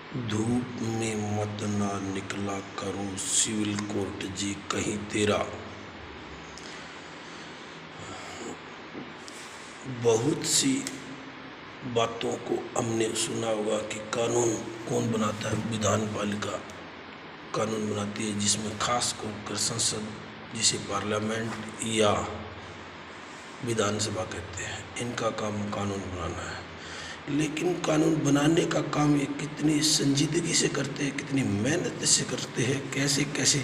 धूप में मत ना निकला करो सिविल कोर्ट जी कहीं तेरा। बहुत सी बातों को हमने सुना होगा कि कानून कौन बनाता है। विधान पालिका कानून बनाती है, जिसमें खास कर संसद, जिसे पार्लियामेंट या विधानसभा कहते हैं, इनका काम कानून बनाना है। लेकिन कानून बनाने का काम ये कितनी संजीदगी से करते हैं, कितनी मेहनत से करते हैं, कैसे कैसे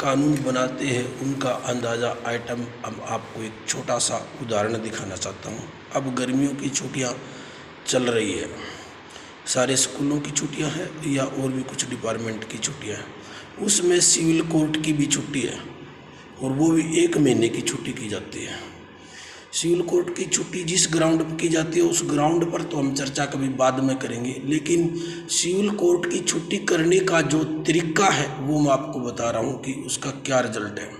कानून बनाते हैं, उनका अंदाज़ा आइटम अब आपको एक छोटा सा उदाहरण दिखाना चाहता हूँ। अब गर्मियों की छुट्टियाँ चल रही है, सारे स्कूलों की छुट्टियाँ हैं या और भी कुछ डिपार्टमेंट की छुट्टियाँ हैं। उसमें सिविल कोर्ट की भी छुट्टी है और वो भी 1 महीने की छुट्टी की जाती है। सिविल कोर्ट की छुट्टी जिस ग्राउंड पर की जाती है, उस ग्राउंड पर तो हम चर्चा कभी बाद में करेंगे, लेकिन सिविल कोर्ट की छुट्टी करने का जो तरीका है वो मैं आपको बता रहा हूँ कि उसका क्या रिजल्ट है।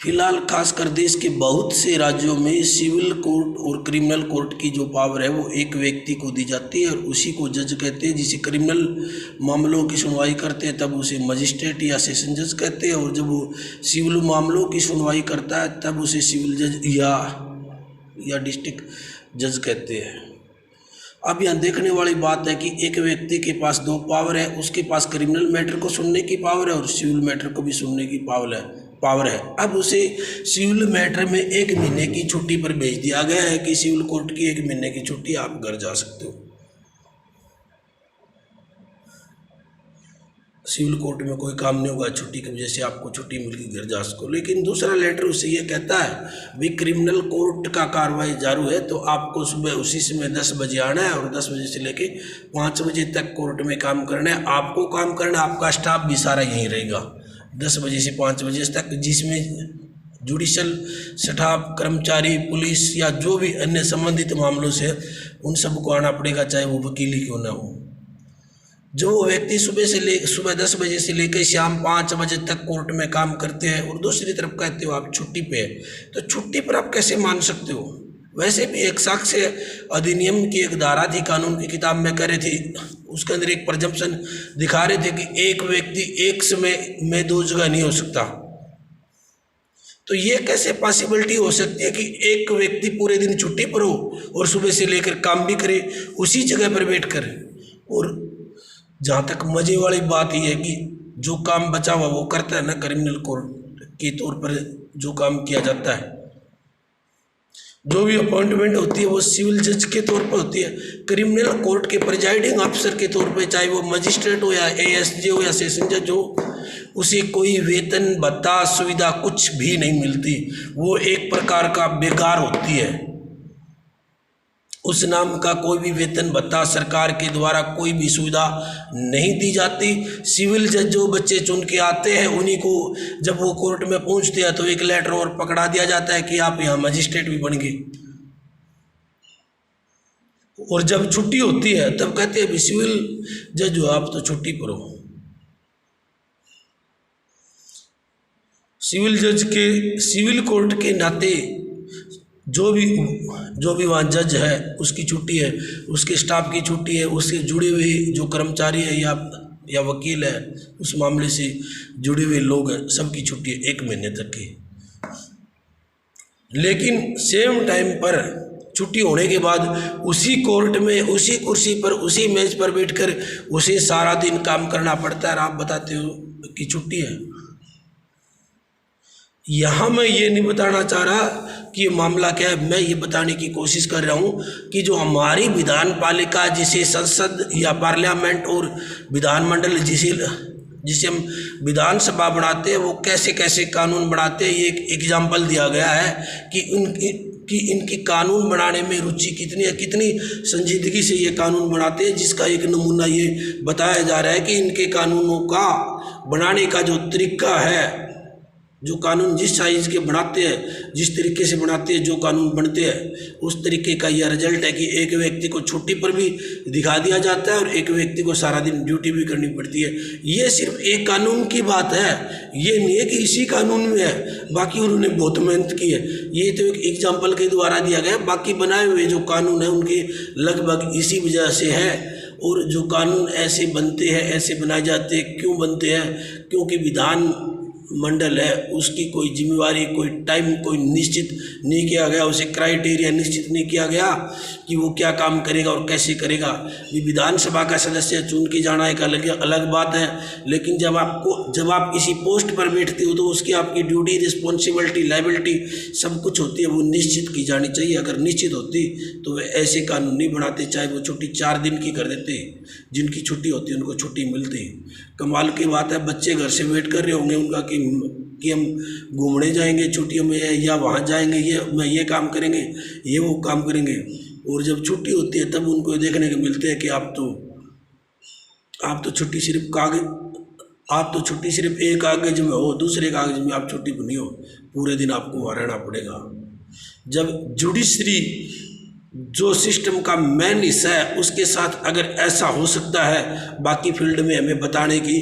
फिलहाल खासकर देश के बहुत से राज्यों में सिविल कोर्ट और क्रिमिनल कोर्ट की जो पावर है वो एक व्यक्ति को दी जाती है और उसी को जज कहते हैं। जिसे क्रिमिनल मामलों की सुनवाई करते हैं तब उसे मजिस्ट्रेट या सेशन जज कहते हैं, और जब वो सिविल मामलों की सुनवाई करता है तब उसे सिविल जज या डिस्ट्रिक्ट जज कहते हैं। अब यहाँ देखने वाली बात है कि एक व्यक्ति के पास 2 पावर है, उसके पास क्रिमिनल मैटर को सुनने की पावर है और सिविल मैटर को भी सुनने की पावर है। अब उसे सिविल मैटर में 1 महीने की छुट्टी पर भेज दिया गया है कि सिविल कोर्ट की 1 महीने की छुट्टी, आप घर जा सकते हो। सिविल कोर्ट में कोई काम नहीं होगा, छुट्टी की वजह से आपको छुट्टी मिल गई, घर जा सको। लेकिन दूसरा लेटर उसे ये कहता है भी क्रिमिनल कोर्ट का कार्रवाई जारू है, तो आपको सुबह उसी समय 10 बजे आना है और 10 बजे से लेके 5 बजे तक कोर्ट में काम करना है। आपको काम करना है, आपका स्टाफ भी सारा यहीं रहेगा 10 बजे से 5 बजे तक, जिसमें जुडिशल स्टाफ, कर्मचारी, पुलिस या जो भी अन्य संबंधित मामलों से उन सबको आना पड़ेगा, चाहे वो वकील ही क्यों ना हो। जो व्यक्ति सुबह 10 बजे से लेकर शाम 5 बजे तक कोर्ट में काम करते हैं और दूसरी तरफ कहते हो आप छुट्टी पे है, तो छुट्टी पर आप कैसे मान सकते हो। वैसे भी एक साक्ष्य अधिनियम की एक धारा थी, कानून की किताब में कह रही थी, उसके अंदर एक प्रजम्पशन दिखा रहे थे कि एक व्यक्ति एक समय में 2 जगह नहीं हो सकता। तो ये कैसे पॉसिबिलिटी हो सकती है कि एक व्यक्ति पूरे दिन छुट्टी पर हो और सुबह से लेकर काम भी करे उसी जगह पर बैठ कर। और जहाँ तक मजे वाली बात यह है कि जो काम बचा हुआ वो करता है ना, क्रिमिनल कोर्ट के तौर पर जो काम किया जाता है, जो भी अपॉइंटमेंट होती है वो सिविल जज के तौर पर होती है। क्रिमिनल कोर्ट के प्रिजाइडिंग अफसर के तौर पर, चाहे वो मजिस्ट्रेट हो या एएसजे हो या सेशन जज हो, उसे कोई वेतन भत्ता सुविधा कुछ भी नहीं मिलती। वो एक प्रकार का बेकार होती है। उस नाम का कोई भी वेतन भत्ता सरकार के द्वारा कोई भी सुविधा नहीं दी जाती। सिविल जज जो बच्चे चुन के आते हैं उन्हीं को जब वो कोर्ट में पहुंचते हैं तो एक लेटर और पकड़ा दिया जाता है कि आप यहाँ मजिस्ट्रेट भी बन गए। और जब छुट्टी होती है तब कहते हैं सिविल जज हो आप तो छुट्टी पर हो। सिविल कोर्ट के नाते जो भी वहाँ जज है उसकी छुट्टी है, उसके स्टाफ की छुट्टी है, उससे जुड़े हुए जो कर्मचारी है या वकील है, उस मामले से जुड़े हुए लोग हैं, सबकी छुट्टी है 1 महीने तक की। लेकिन सेम टाइम पर छुट्टी होने के बाद उसी कोर्ट में, उसी कुर्सी पर, उसी मेज पर बैठकर उसे सारा दिन काम करना पड़ता है। आप बताते हो कि छुट्टी है। यहाँ मैं ये नहीं बताना चाह रहा कि ये मामला क्या है, मैं ये बताने की कोशिश कर रहा हूँ कि जो हमारी विधान पालिका, जिसे संसद या पार्लियामेंट और विधानमंडल जिसे हम विधानसभा बनाते हैं, वो कैसे कैसे कानून बनाते हैं। ये एक एग्जाम्पल दिया गया है कि इनकी कानून बनाने में रुचि कितनी है, कितनी संजीदगी से ये कानून बनाते हैं, जिसका एक नमूना ये बताया जा रहा है कि इनके कानूनों का बनाने का जो तरीका है, जो कानून जिस साइज के बनाते हैं, जिस तरीके से बनाते हैं, जो कानून बनते हैं, उस तरीके का यह रिजल्ट है कि एक व्यक्ति को छुट्टी पर भी दिखा दिया जाता है और एक व्यक्ति को सारा दिन ड्यूटी भी करनी पड़ती है। ये सिर्फ एक कानून की बात है, ये नहीं है कि इसी कानून में है, बाकी उन्होंने बहुत मेहनत की है। ये तो एक एग्जाम्पल के द्वारा दिया गया, बाकी बनाए हुए जो कानून है उनके लगभग इसी वजह से है। और जो कानून ऐसे बनते हैं, ऐसे बनाए जाते हैं, क्यों बनते हैं? क्योंकि विधान मंडल है, उसकी कोई जिम्मेवारी, कोई टाइम कोई निश्चित नहीं किया गया, उसे क्राइटेरिया निश्चित नहीं किया गया कि वो क्या काम करेगा और कैसे करेगा। विधानसभा का सदस्य चुन के जाना एक अलग बात है, लेकिन जब आप किसी पोस्ट पर बैठते हो तो उसकी आपकी ड्यूटी, रिस्पॉन्सिबिलिटी, लायबिलिटी सब कुछ होती है, वो निश्चित की जानी चाहिए। अगर निश्चित होती तो वे ऐसे कानून नहीं बनाते, चाहे वो छुट्टी 4 दिन की कर देते, जिनकी छुट्टी होती है उनको छुट्टी मिलती। कमाल की बात है, बच्चे घर से वेट कर रहे होंगे उनका कि हम घूमने जाएंगे छुट्टियों में, या वहाँ जाएंगे, ये काम करेंगे, ये वो काम करेंगे, और जब छुट्टी होती है तब उनको देखने को मिलते हैं कि आप तो छुट्टी सिर्फ एक कागज में हो, दूसरे कागज में आप छुट्टी नहीं हो, पूरे दिन आपको वहाँ रहना पड़ेगा। जब जुडिशरी जो सिस्टम का मेन हिस्सा है उसके साथ अगर ऐसा हो सकता है, बाकी फील्ड में हमें बताने की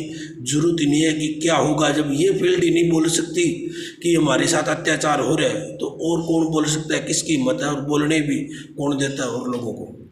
जरूरत ही नहीं है कि क्या होगा। जब ये फील्ड ही नहीं बोल सकती कि हमारे साथ अत्याचार हो रहा है, तो और कौन बोल सकता है? किसकी हिम्मत है? और बोलने भी कौन देता है और लोगों को?